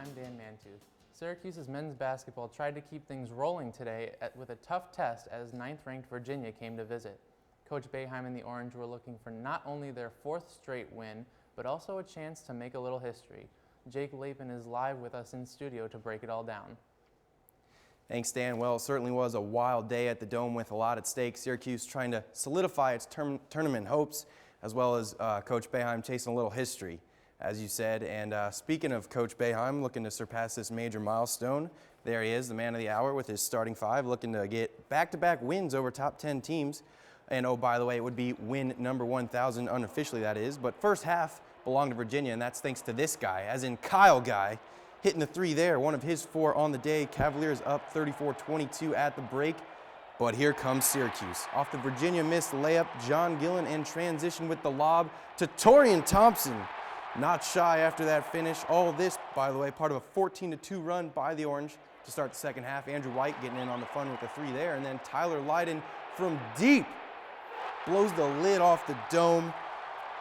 I'm Dan Mantooth. Syracuse's men's basketball tried to keep things rolling today with a tough test as 9th-ranked Virginia came to visit. Coach Boeheim and the Orange were looking for not only their 4th straight win, but also a chance to make a little history. Jake Lapin is live with us in studio to break it all down. Thanks, Dan. Well, it certainly was a wild day at the Dome with a lot at stake. Syracuse trying to solidify its tournament hopes, as well as Coach Boeheim chasing a little history, as you said. And speaking of Coach Boeheim looking to surpass this major milestone, there he is, the man of the hour with his starting 5, looking to get back-to-back wins over top 10 teams. And oh, by the way, it would be win number 1,000 unofficially, that is. But first half belonged to Virginia, and that's thanks to this guy, as in Kyle Guy, hitting the 3 there, one of his 4 on the day. Cavaliers up 34-22 at the break. But here comes Syracuse. Off the Virginia missed layup, John Gillen in transition with the lob to Torian Thompson. Not shy after that finish. All of this, by the way, part of a 14-2 run by the Orange to start the second half. Andrew White getting in on the fun with the 3 there. And then Tyler Lydon from deep blows the lid off the Dome.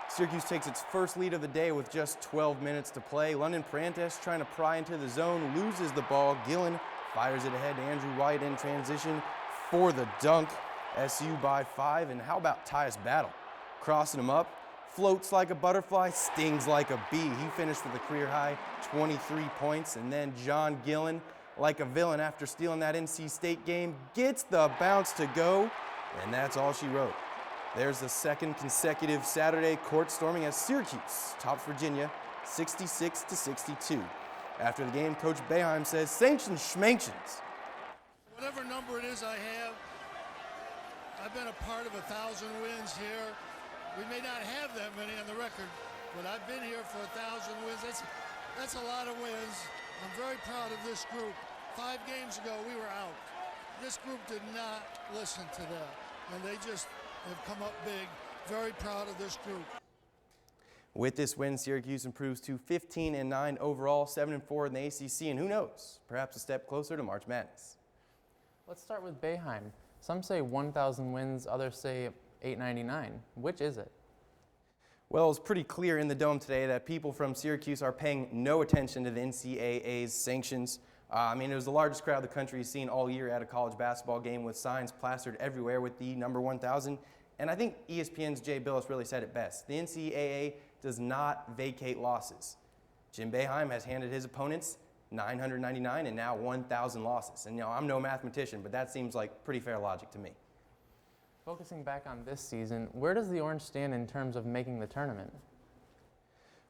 Syracuse takes its first lead of the day with just 12 minutes to play. London Prentice trying to pry into the zone, loses the ball. Gillen fires it ahead to Andrew White in transition for the dunk. SU by 5. And how about Tyus Battle? Crossing him up, floats like a butterfly, stings like a bee. He finished with a career high 23 points. And then John Gillen, like a villain after stealing that NC State game, gets the bounce to go. And that's all she wrote. There's the second consecutive Saturday court storming as Syracuse tops Virginia 66-62. After the game, Coach Boeheim says, sanctions schmanctions. Whatever number it is I have, I've been a part of 1,000 wins here. We may not have that many on the record, but I've been here for 1,000 wins. That's a lot of wins. I'm very proud of this group. 5 games ago, we were out. This group did not listen to that, and they just have come up big. Very proud of this group. With this win, Syracuse improves to 15-9 overall, 7-4 in the ACC, and who knows, perhaps a step closer to March Madness. Let's start with Boeheim. Some say 1,000 wins, others say 899. Which is it? Well, it's pretty clear in the Dome today that people from Syracuse are paying no attention to the NCAA's sanctions. It was the largest crowd the country has seen all year at a college basketball game with signs plastered everywhere with the number 1,000. And I think ESPN's Jay Billis really said it best. The NCAA does not vacate losses. Jim Boeheim has handed his opponents 999 and now 1,000 losses. And I'm no mathematician, but that seems like pretty fair logic to me. Focusing back on this season, where does the Orange stand in terms of making the tournament?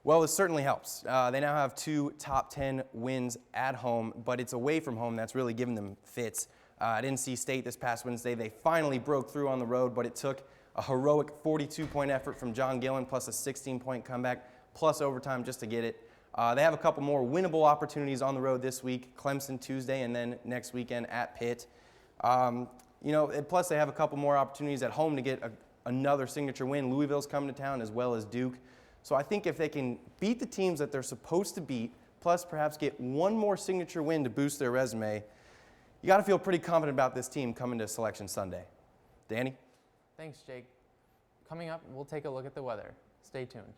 Well, it certainly helps. They now have 2 top 10 wins at home, but it's away from home that's really given them fits. At NC State this past Wednesday, they finally broke through on the road, but it took a heroic 42-point effort from John Gillen plus a 16-point comeback plus overtime just to get it. They have a couple more winnable opportunities on the road this week, Clemson Tuesday and then next weekend at Pitt. Plus they have a couple more opportunities at home to get another signature win. Louisville's coming to town as well as Duke. So I think if they can beat the teams that they're supposed to beat, plus perhaps get one more signature win to boost their resume, you got to feel pretty confident about this team coming to Selection Sunday. Danny? Thanks, Jake. Coming up, we'll take a look at the weather. Stay tuned.